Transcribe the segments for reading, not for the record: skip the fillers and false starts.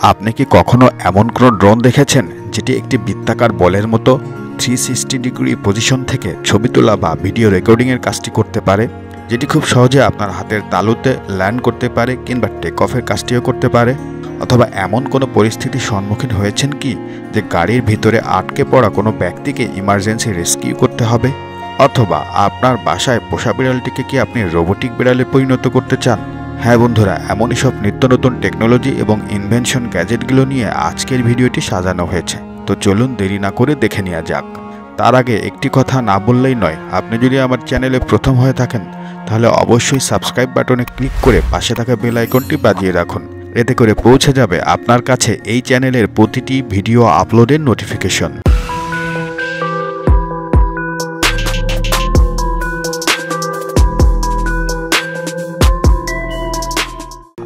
আপনি কি কখনো এমন কোনো ড্রোন দেখেছেন যেটি একটি বৃত্তাকার বলের মতো 360 ডিগ্রি পজিশন থেকে ছবি তোলা বা ভিডিও রেকর্ডিংয়ের কাজটি করতে পারে, যেটি খুব সহজে আপনার হাতের তালুতে ল্যান্ড করতে পারে কিংবা টেক অফের কাজটিও করতে পারে? অথবা এমন কোনো পরিস্থিতির সম্মুখীন হয়েছেন কি যে গাড়ির ভিতরে আটকে পড়া কোনো ব্যক্তিকে ইমার্জেন্সি রেস্কিউ করতে হবে? অথবা আপনার বাসায় পোষা বিড়ালটিকে কি আপনি রোবোটিক বিড়ালে পরিণত করতে চান? হ্যাঁ বন্ধুরা, এমনই সব নিত্য নতুন টেকনোলজি এবং ইনভেনশন গ্যাজেটগুলো নিয়ে আজকের ভিডিওটি সাজানো হয়েছে। তো চলুন দেরি না করে দেখে নেওয়া যাক। তার আগে একটি কথা না বললেই নয়, আপনি যদি আমার চ্যানেলে প্রথম হয়ে থাকেন তাহলে অবশ্যই সাবস্ক্রাইব বাটনে ক্লিক করে পাশে থাকা বেল আইকনটি বাজিয়ে রাখুন। এতে করে পৌঁছে যাবে আপনার কাছে এই চ্যানেলের প্রতিটি ভিডিও আপলোডের নোটিফিকেশন।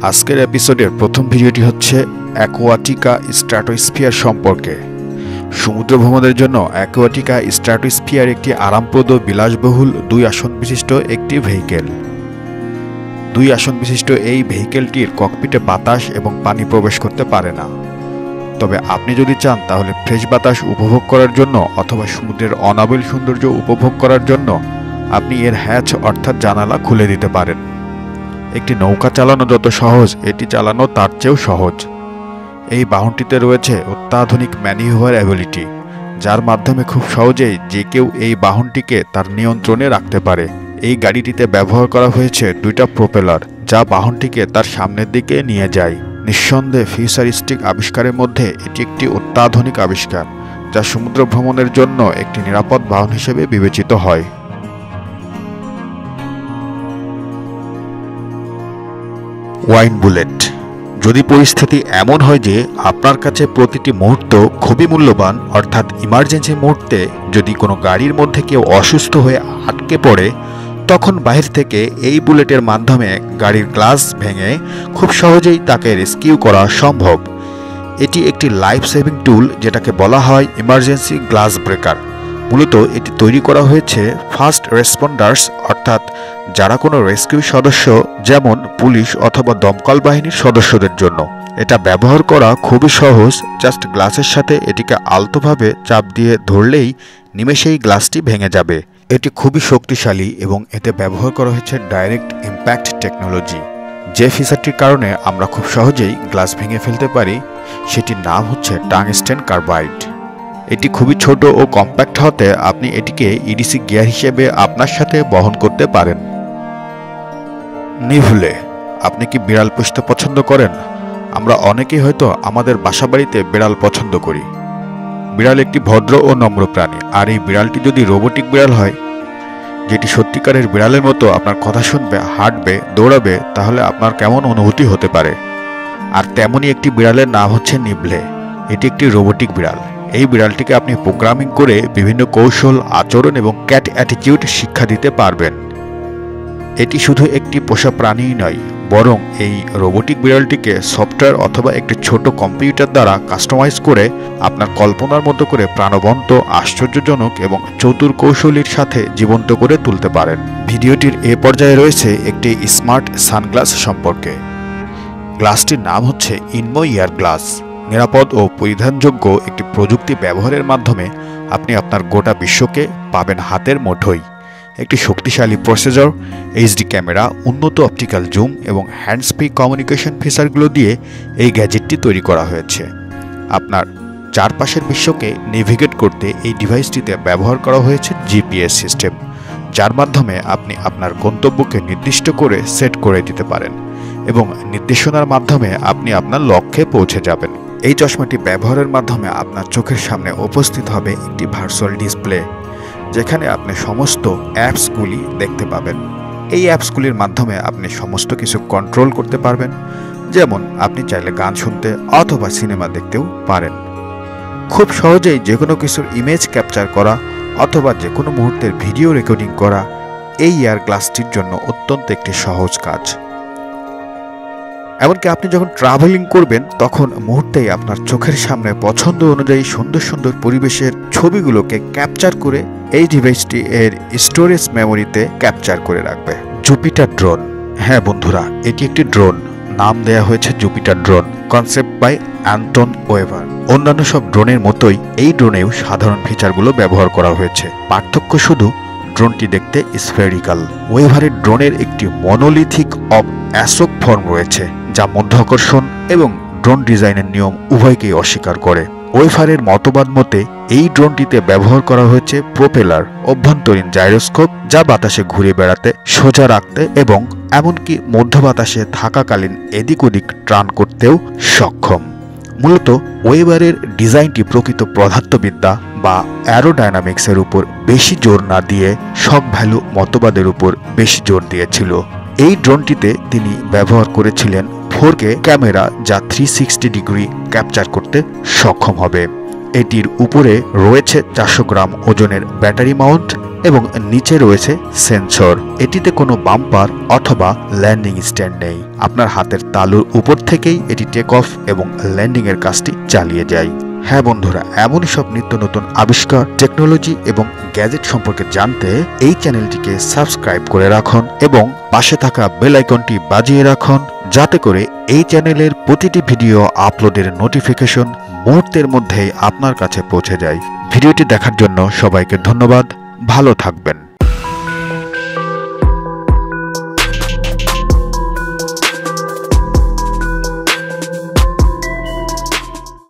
আজকের এপিসোডের প্রথম ভিডিওটি হচ্ছে অ্যাকোয়াটিকা স্ট্র্যাটোস্ফিয়ার সম্পর্কে। সমুদ্র ভ্রমণের জন্য অ্যাকোয়াটিকা স্ট্র্যাটোস্ফিয়ার একটি আরামপ্রদ বিলাসবহুল 2 আসন বিশিষ্ট একটি ভেহিকেল। 2 আসন বিশিষ্ট এই ভেহিকেলটির ককপিটে বাতাস এবং পানি প্রবেশ করতে পারে না। তবে আপনি যদি চান তাহলে ফ্রেশ বাতাস উপভোগ করার জন্য অথবা সমুদ্রের অনাবিল সৌন্দর্য উপভোগ করার জন্য আপনি এর হ্যাচ অর্থাৎ জানালা খুলে দিতে পারেন। একটি নৌকা চালানো যত সহজ, এটি চালানো তার চেয়েও সহজ। এই বাহনটিতে রয়েছে অত্যাধুনিক ম্যানিউভার অ্যাবিলিটি, যার মাধ্যমে খুব সহজেই যে কেউ এই বাহনটিকে তার নিয়ন্ত্রণে রাখতে পারে। এই গাড়িটিতে ব্যবহার করা হয়েছে 2টা প্রোপেলার, যা বাহনটিকে তার সামনের দিকে নিয়ে যায়। নিঃসন্দেহে ফিউচারিস্টিক আবিষ্কারের মধ্যে এটি একটি অত্যাধুনিক আবিষ্কার, যা সমুদ্র ভ্রমণের জন্য একটি নিরাপদ বাহন হিসেবে বিবেচিত হয়। Wine bullet. যদি পরিস্থিতি এমন হয় যে আপনার কাছে প্রতিটি মুহূর্ত খুবই মূল্যবান, অর্থাৎ ইমার্জেন্সি মুহূর্তে যদি কোনো গাড়ির মধ্যে কেউ অসুস্থ হয়ে আটকে পড়ে, তখন বাহির থেকে এই বুলেটের মাধ্যমে গাড়ির গ্লাস ভেঙে খুব সহজেই তাকে রেস্কিউ করা সম্ভব। এটি একটি লাইফ সেভিং টুল, যেটাকে বলা হয় ইমার্জেন্সি গ্লাস ব্রেকার। মূলত এটি তৈরি করা হয়েছে ফার্স্ট রেসপন্ডার্স, অর্থাৎ যারা কোনো রেস্কিউ সদস্য যেমন পুলিশ অথবা দমকল বাহিনীর সদস্যদের জন্য। এটা ব্যবহার করা খুবই সহজ, জাস্ট গ্লাসের সাথে এটিকে আলতোভাবে চাপ দিয়ে ধরলেই নিমেষেই গ্লাসটি ভেঙে যাবে। এটি খুবই শক্তিশালী এবং এতে ব্যবহার করা হয়েছে ডাইরেক্ট ইম্প্যাক্ট টেকনোলজি। যে ফিচারটির কারণে আমরা খুব সহজেই গ্লাস ভেঙে ফেলতে পারি সেটির নাম হচ্ছে টাংস্টেন কার্বাইড। এটি খুবই ছোট ও কম্প্যাক্ট হতে আপনি এটিকে ইডিসি গিয়ার হিসেবে আপনার সাথে বহন করতে পারেন। নিভলে। আপনি কি বিড়াল পুষতে পছন্দ করেন? আমরা অনেকেই হয়তো আমাদের বাসাবাড়িতে বিড়াল পছন্দ করি। বিড়াল একটি ভদ্র ও নম্র প্রাণী, আর এই বিড়ালটি যদি রোবোটিক বিড়াল হয়, যেটি সত্যিকারের বিড়ালের মতো আপনার কথা শুনবে, হাঁটবে, দৌড়াবে, তাহলে আপনার কেমন অনুভূতি হতে পারে? আর তেমনই একটি বিড়ালের নাম হচ্ছে নিবলে। এটি একটি রোবোটিক বিড়াল। এই বিড়ালটিকে আপনি প্রোগ্রামিং করে বিভিন্ন কৌশল, আচরণ এবং ক্যাট অ্যাটিটিউড শিক্ষা দিতে পারবেন। এটি শুধু একটি পোষা প্রাণীই নয়, বরং এই রোবোটিক বিড়ালটিকে সফটওয়্যার অথবা একটি ছোট কম্পিউটার দ্বারা কাস্টমাইজ করে আপনার কল্পনার মতো করে প্রাণবন্ত, আশ্চর্যজনক এবং চতুর কৌশলীর সাথে জীবন্ত করে তুলতে পারেন। ভিডিওটির এ পর্যায়ে রয়েছে একটি স্মার্ট সানগ্লাস সম্পর্কে। গ্লাসটির নাম হচ্ছে ইনমো ইয়ার গ্লাস। নিরাপদ ও পরিধানযোগ্য একটি প্রযুক্তি ব্যবহারের মাধ্যমে আপনি আপনার গোটা বিশ্বকে পাবেন হাতের মুঠোয়। একটি শক্তিশালী প্রসেসর, এইচডি ক্যামেরা, উন্নত অপটিক্যাল জুম এবং হ্যান্ডস ফ্রি কমিউনিকেশন ফিচারগুলো দিয়ে এই গ্যাজেটটি তৈরি করা হয়েছে। আপনার চারপাশের বিশ্বকে নেভিগেট করতে এই ডিভাইসটিতে ব্যবহার করা হয়েছে জিপিএস সিস্টেম, যার মাধ্যমে আপনি আপনার গন্তব্যকে নির্দিষ্ট করে সেট করে দিতে পারেন এবং নির্দেশনার মাধ্যমে আপনি আপনার লক্ষ্যে পৌঁছে যাবেন। এই চশমাটি ব্যবহারের মাধ্যমে আপনার চোখের সামনে উপস্থিত হবে একটি ভার্চুয়াল ডিসপ্লে, যেখানে আপনি সমস্ত অ্যাপসগুলি দেখতে পাবেন। এই অ্যাপসগুলির মাধ্যমে আপনি সমস্ত কিছু কন্ট্রোল করতে পারবেন, যেমন আপনি চাইলে গান শুনতে অথবা সিনেমা দেখতেও পারেন। খুব সহজেই যে কোনো কিছুর ইমেজ ক্যাপচার করা অথবা যে কোনো মুহূর্তের ভিডিও রেকর্ডিং করা এই এয়ার গ্লাসটির জন্য অত্যন্ত একটি সহজ কাজ। এমনকি আপনি যখন ট্রাভেলিং করবেন তখন মুহূর্তেই আপনার চোখের সামনে পছন্দ অনুযায়ী সুন্দর সুন্দর পরিবেশের ছবিগুলোকে ক্যাপচার করে এই ডিভাইসটি এর স্টোরেজ মেমোরিতে ক্যাপচার করে রাখবে। Jupiter drone. হ্যাঁ বন্ধুরা, এটি একটি ড্রোন। নাম দেয়া হয়েছে Jupiter drone, concept by Anton Weaver. অন্যান্য সব ড্রোনের মতোই এই ড্রোনেও সাধারণ ফিচারগুলো ব্যবহার করা হয়েছে, পার্থক্য শুধু ড্রোনটি দেখতে স্ফেরিক্যাল। ওয়েভারের ড্রোনের একটি মনোলিথিক অব অ্যাসোক ফর্ম রয়েছে, যা মধ্যাকর্ষণ এবং ড্রোন ডিজাইনের নিয়ম উভয়কেই অস্বীকার করে। ওয়েভারের মতবাদ মতে এই ড্রোনটিতে ব্যবহার করা হয়েছে প্রোপেলার, অভ্যন্তরীণ জাইরোস্কোপ, যা বাতাসে ঘুরে বেড়াতে, সোজা রাখতে এবং এমনকি মধ্য বাতাসে থাকাকালীন এদিক ওদিক টার্ন করতেও সক্ষম। মূলত ওয়েভারের ডিজাইনটি প্রকৃত পদার্থবিদ্যা বা অ্যারোডাইনামিক্সের উপর বেশি জোর না দিয়ে শক ভ্যালু মতবাদের উপর বেশি জোর দিয়েছিল। এই ড্রোনটিতে তিনি ব্যবহার করেছিলেন 4K ক্যামেরা, যা 360 ডিগ্রি ক্যাপচার করতে সক্ষম হবে। এটির উপরে রয়েছে 400 গ্রাম ওজনের ব্যাটারি মাউন্ট এবং নিচে রয়েছে সেন্সর। এটিতে কোনো বাম্পার অথবা ল্যান্ডিং স্ট্যান্ড নেই। আপনার হাতের তালুর উপর থেকেই এটি টেক অফ এবং ল্যান্ডিং এর কাজটি চালিয়ে যায়। হ্যাঁ বন্ধুরা, এমনই সব নিত্য নতুন আবিষ্কার, টেকনোলজি এবং গ্যাজেট সম্পর্কে জানতে এই চ্যানেলটিকে সাবস্ক্রাইব করে রাখুন এবং পাশে থাকা বেল আইকনটি বাজিয়ে রাখুন, যাতে করে এই চ্যানেলের প্রতিটি ভিডিও আপলোডের নোটিফিকেশন মুহূর্তের মধ্যেই আপনার কাছে পৌঁছে যায়। ভিডিওটি দেখার জন্য সবাইকে ধন্যবাদ। ভালো থাকবেন।